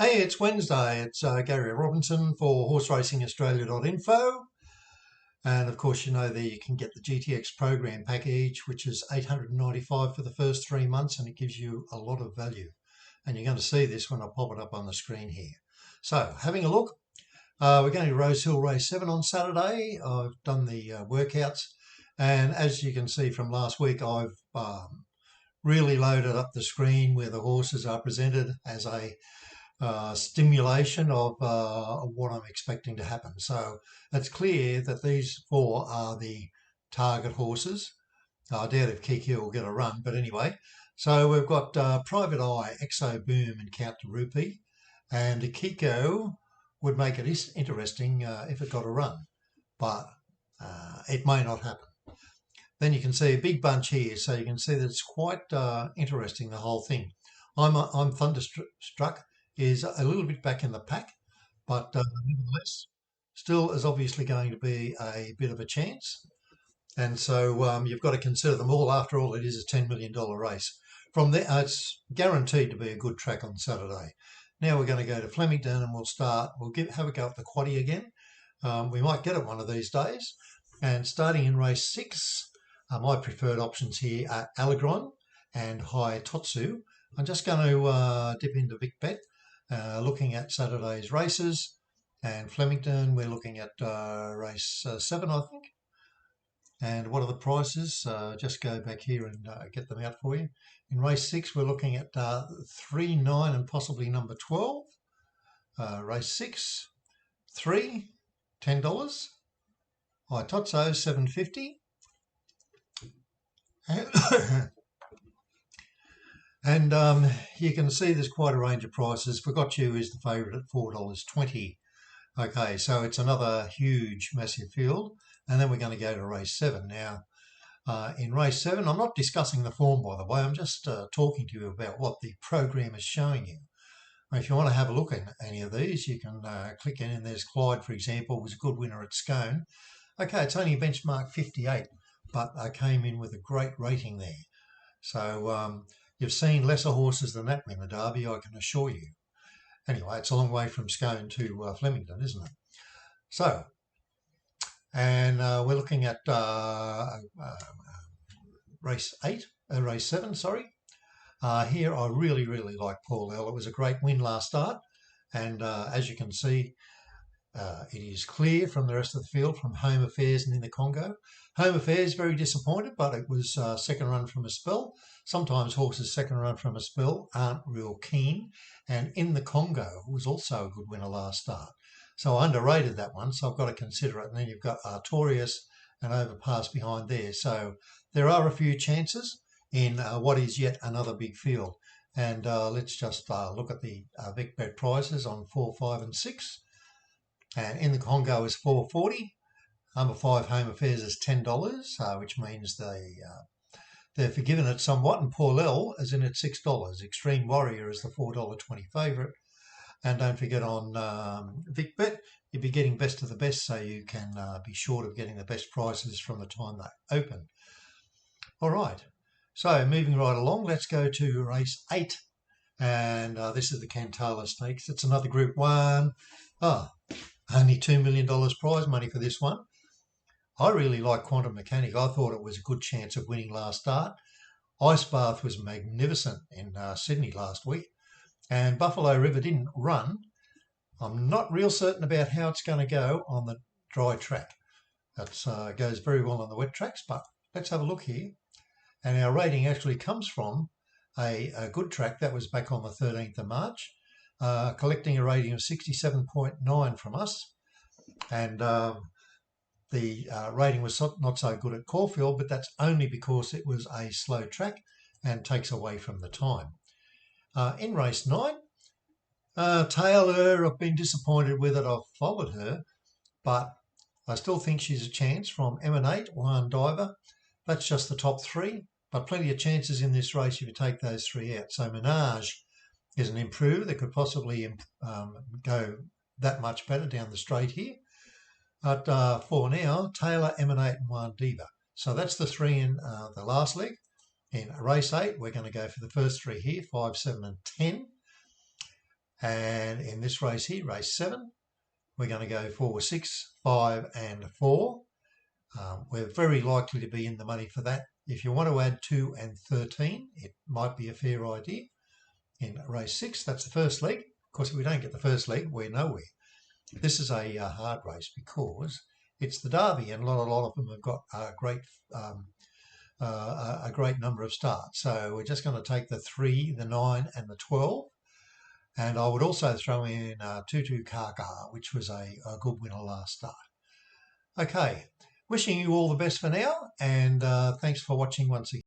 Hey, it's Wednesday. It's Gary Robinson for horseracingaustralia.info. And of course, you know there you can get the GTX program package, which is $895 for the first 3 months, and it gives you a lot of value. And you're going to see this when I pop it up on the screen here. So, having a look, we're going to Rose Hill Race 7 on Saturday. I've done the workouts, and as you can see from last week, I've really loaded up the screen where the horses are presented as a stimulation of what I'm expecting to happen. So it's clear that these four are the target horses. I doubt if Kiki will get a run, but anyway. So we've got Private Eye, Exo Boom, and Count to Rupee. And Kiko would make it interesting if it got a run, but it may not happen. Then you can see a big bunch here, so you can see that it's quite interesting, the whole thing. I'm thunderstruck is a little bit back in the pack, but nevertheless, still is obviously going to be a bit of a chance. And so you've got to consider them all. After all, it is a $10 million race. From there, it's guaranteed to be a good track on Saturday. Now we're going to go to Flemington and we'll have a go at the quaddie again. We might get it one of these days. And starting in race 6, my preferred options here are Allegron and High Totsu. I'm just going to dip into Vic Bet. Looking at Saturday's races, and Flemington, we're looking at race 7, I think. And what are the prices? Just go back here and get them out for you. In race 6, we're looking at 3, 9, and possibly number 12. Race 6, 3, $10. Itotso, $7.50. And you can see there's quite a range of prices. Forgot You is the favourite at $4.20. Okay, so it's another huge, massive field. And then we're going to go to race 7. Now, in race 7, I'm not discussing the form, by the way. I'm just talking to you about what the program is showing you. If you want to have a look at any of these, you can click in. And there's Clyde, for example, was a good winner at Scone. Okay, it's only benchmark 58, but I came in with a great rating there. So you've seen lesser horses than that win the Derby, I can assure you. Anyway, it's a long way from Scone to Flemington, isn't it? So, and we're looking at race 7, sorry. Here I really, really like Paul L. It was a great win last start. And as you can see, it is clear from the rest of the field from Home Affairs and In the Congo. Home Affairs very disappointed, but it was second run from a spell. Sometimes horses second run from a spell aren't real keen. And In the Congo was also a good winner last start. So I underrated that one, so I've got to consider it. And then you've got Artorias and Overpass behind there. So there are a few chances in what is yet another big field. And let's just look at the Vic Bet prices on 4, 5 and 6. And In the Congo is $4.40. Number 5, Home Affairs, is $10, which means they're forgiven it somewhat. And Paul L is in at $6. Extreme Warrior is the $4.20 favourite. And don't forget on Vic Bet, you'll be getting best of the best, so you can be sure of getting the best prices from the time they open. All right. So moving right along, let's go to race 8. And this is the Cantala Stakes. It's another Group 1. Only $2 million prize money for this one. I really like Quantum Mechanic. I thought it was a good chance of winning last start. Ice Bath was magnificent in Sydney last week. And Buffalo River didn't run. I'm not real certain about how it's going to go on the dry track. That goes very well on the wet tracks, but let's have a look here. And our rating actually comes from a good track that was back on the 13th of March. Collecting a rating of 67.9 from us. And the rating was not so good at Caulfield, but that's only because it was a slow track and takes away from the time. In race 9, Taylor, I've been disappointed with it. I've followed her, but I still think she's a chance from Emanate, One Diver. That's just the top 3, but plenty of chances in this race if you take those 3 out. So Menage is an improver that could possibly go that much better down the straight here. But for now, Taylor, Emanate and One Diva. So that's the 3 in the last leg. In race 8, we're going to go for the first 3 here, 5, 7 and 10. And in this race here, race 7, we're going to go 4, 6, 5 and 4. We're very likely to be in the money for that. If you want to add 2 and 13, it might be a fair idea. In race 6, that's the first leg. Of course, if we don't get the first leg, we're nowhere. This is a hard race because it's the Derby, and a lot of them have got a great number of starts. So we're just going to take the 3, the 9 and the 12. And I would also throw in Tutu Kaka, which was a good winner last start. Okay, wishing you all the best for now, and thanks for watching once again.